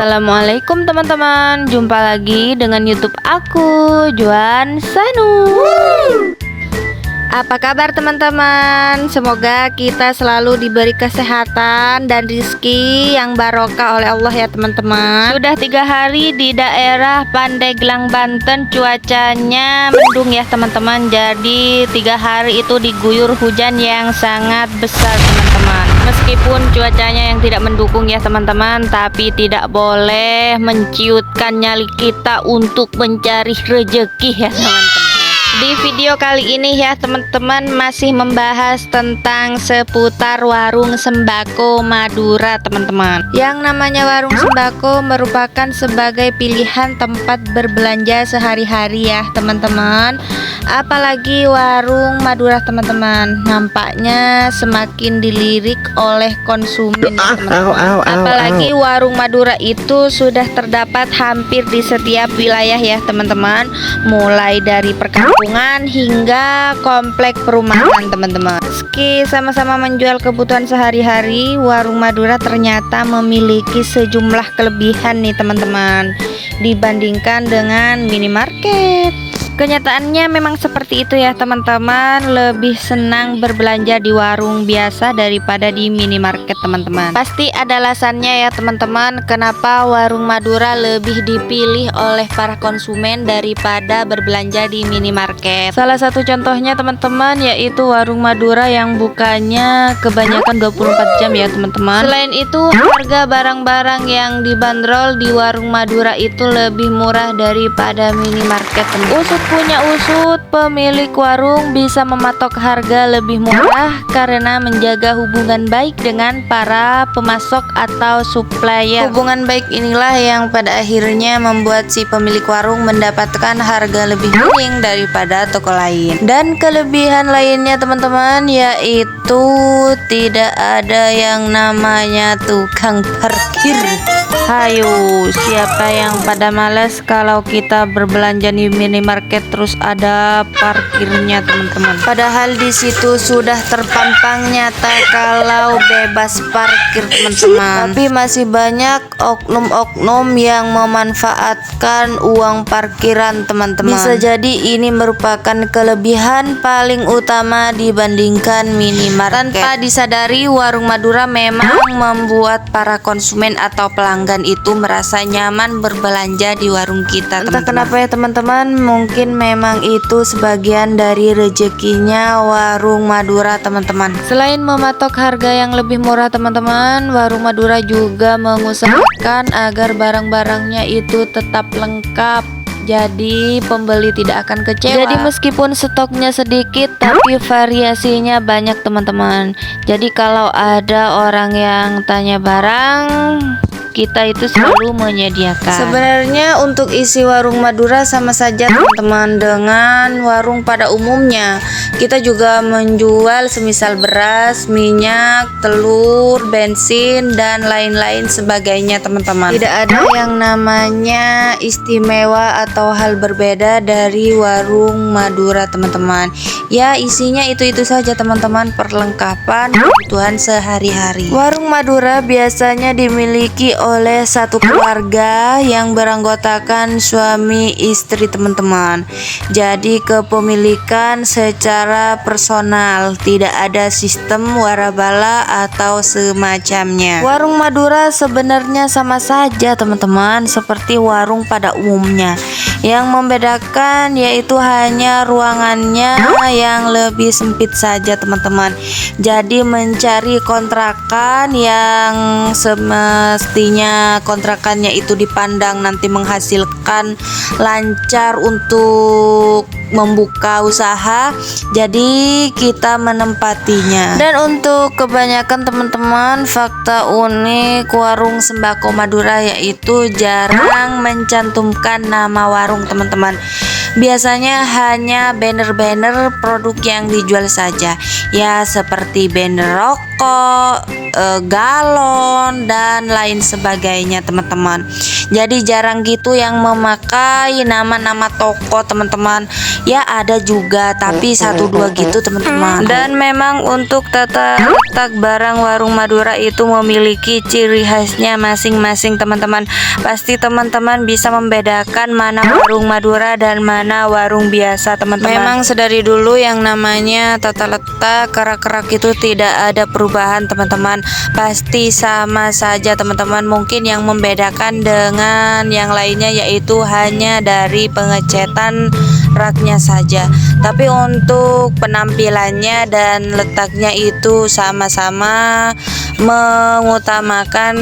Assalamualaikum teman-teman, jumpa lagi dengan YouTube aku, Juan Sanu. Apa kabar teman-teman? Semoga kita selalu diberi kesehatan dan rezeki yang barokah oleh Allah ya teman-teman. Sudah 3 hari di daerah Pandeglang, Banten, cuacanya mendung ya teman-teman. Jadi 3 hari itu diguyur hujan yang sangat besar teman-teman. Meskipun cuacanya yang tidak mendukung ya teman-teman, tapi tidak boleh menciutkan nyali kita untuk mencari rezeki ya teman-teman. Di video kali ini ya teman-teman masih membahas tentang seputar warung sembako Madura teman-teman. Yang namanya warung sembako merupakan sebagai pilihan tempat berbelanja sehari-hari ya teman-teman. Apalagi warung Madura teman-teman, nampaknya semakin dilirik oleh konsumen ya teman-teman. Apalagi warung Madura itu sudah terdapat hampir di setiap wilayah ya teman-teman, mulai dari perkampungan hingga komplek perumahan teman-teman. Meski sama-sama menjual kebutuhan sehari-hari, warung Madura ternyata memiliki sejumlah kelebihan nih teman-teman dibandingkan dengan minimarket. Kenyataannya memang seperti itu ya teman-teman, lebih senang berbelanja di warung biasa daripada di minimarket teman-teman. Pasti ada alasannya ya teman-teman, kenapa warung Madura lebih dipilih oleh para konsumen daripada berbelanja di minimarket. Salah satu contohnya teman-teman yaitu warung Madura yang bukanya kebanyakan 24 jam ya teman-teman. Selain itu, harga barang-barang yang dibanderol di warung Madura itu lebih murah daripada minimarket teman-teman. Punya usut, pemilik warung bisa mematok harga lebih murah karena menjaga hubungan baik dengan para pemasok atau supplier. Hubungan baik inilah yang pada akhirnya membuat si pemilik warung mendapatkan harga lebih miring daripada toko lain. Dan kelebihan lainnya teman-teman yaitu tidak ada yang namanya tukang parkir. Hayo, siapa yang pada malas kalau kita berbelanja di minimarket terus ada parkirnya teman-teman. Padahal di situ sudah terpampang nyata kalau bebas parkir teman-teman. Tapi masih banyak oknum-oknum yang memanfaatkan uang parkiran teman-teman. Bisa jadi ini merupakan kelebihan paling utama dibandingkan minimarket. Tanpa disadari, warung Madura memang membuat para konsumen atau pelanggan itu merasa nyaman berbelanja di warung kita teman-teman. Entah kenapa ya teman-teman, mungkin memang itu sebagian dari rezekinya warung Madura teman-teman. Selain mematok harga yang lebih murah teman-teman, warung Madura juga mengusahakan agar barang-barangnya itu tetap lengkap, jadi pembeli tidak akan kecewa. Jadi meskipun stoknya sedikit tapi variasinya banyak teman-teman. Jadi kalau ada orang yang tanya barang, kita itu selalu menyediakan. Sebenarnya untuk isi warung Madura sama saja teman-teman dengan warung pada umumnya. Kita juga menjual semisal beras, minyak, telur, bensin, dan lain-lain sebagainya teman-teman. Tidak ada yang namanya istimewa atau hal berbeda dari warung Madura teman-teman. Ya, isinya itu-itu saja teman-teman, perlengkapan kebutuhan sehari-hari. Warung Madura biasanya dimiliki oleh satu keluarga yang beranggotakan suami istri teman-teman. Jadi kepemilikan secara personal, tidak ada sistem warabala atau semacamnya. Warung Madura sebenarnya sama saja teman-teman seperti warung pada umumnya. Yang membedakan yaitu hanya ruangannya yang lebih sempit saja teman-teman. Jadi mencari kontrakan yang semestinya kontrakannya itu dipandang nanti menghasilkan lancar untuk membuka usaha, jadi kita menempatinya. Dan untuk kebanyakan teman-teman, fakta unik warung sembako Madura yaitu jarang mencantumkan nama warung teman-teman. Biasanya hanya banner-banner produk yang dijual saja, ya seperti banner rokok, galon dan lain sebagainya teman-teman. Jadi jarang gitu yang memakai nama-nama toko teman-teman. Ya ada juga tapi 1-2 gitu teman-teman. Dan memang untuk tata letak barang warung Madura itu memiliki ciri khasnya masing-masing teman-teman. Pasti teman-teman bisa membedakan mana warung Madura dan mana warung biasa teman-teman. Memang sedari dulu yang namanya tata letak kerak-kerak itu tidak ada perubahan teman-teman. Pasti sama saja teman-teman. Mungkin yang membedakan dengan yang lainnya yaitu hanya dari pengecetan raknya saja. Tapi untuk penampilannya dan letaknya itu sama-sama mengutamakan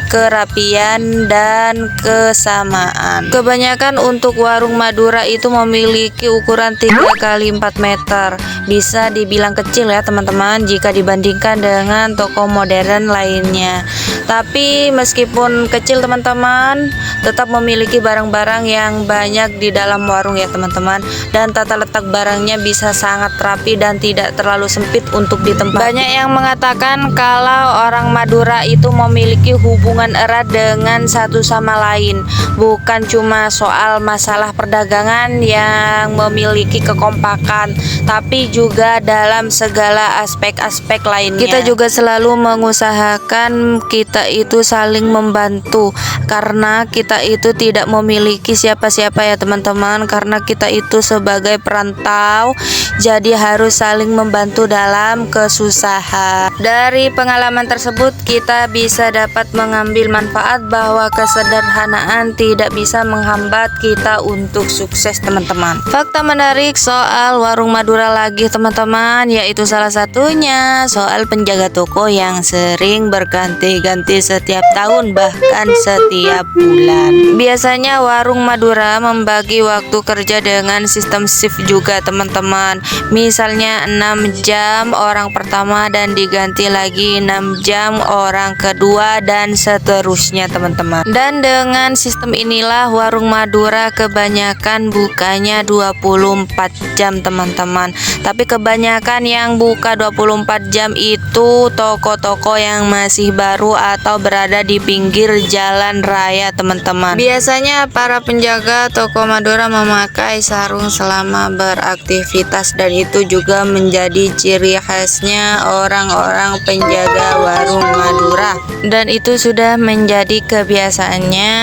kerapian dan kesamaan. Kebanyakan untuk warung Madura itu memiliki ukuran 3x4 meter. Bisa dibilang kecil ya teman-teman jika dibandingkan dengan toko modern lainnya. Tapi meskipun kecil teman-teman, tetap memiliki barang-barang yang banyak di dalam warung ya teman-teman. Dan tata letak barangnya bisa sangat rapi dan tidak terlalu sempit untuk ditempati. Banyak yang mengatakan kalau orang Madura itu memiliki hubungan erat dengan satu sama lain. Bukan cuma soal masalah perdagangan yang memiliki kekompakan, tapi juga dalam segala aspek-aspek lainnya. Kita juga selalu mengusahakan kita itu saling membantu, karena kita itu tidak memiliki siapa-siapa ya teman-teman, karena kita itu sebagai perantau, jadi harus saling membantu dalam kesusahan. Dari pengalaman tersebut kita bisa dapat mengambil manfaat bahwa kesederhanaan tidak bisa menghambat kita untuk sukses teman-teman. Fakta menarik soal warung Madura lagi teman-teman, yaitu salah satunya soal penjaga toko yang sering berganti-ganti setiap tahun bahkan setiap bulan. Biasanya warung Madura membagi waktu kerja dengan sistem shift juga teman-teman. Misalnya 6 jam orang pertama dan diganti lagi 6 jam orang kedua dan seterusnya teman-teman. Dan dengan sistem inilah warung Madura kebanyakan bukanya 24 jam teman-teman. Tapi kebanyakan yang buka 24 jam itu toko-toko yang masih baru atau berada di pinggir jalan raya teman-teman. Biasanya para penjaga toko Madura memakai sarung selama beraktivitas, dan itu juga menjadi ciri khasnya orang-orang penjaga warung Madura. Dan itu sudah menjadi kebiasaannya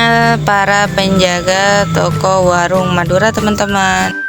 para penjaga toko warung Madura teman-teman.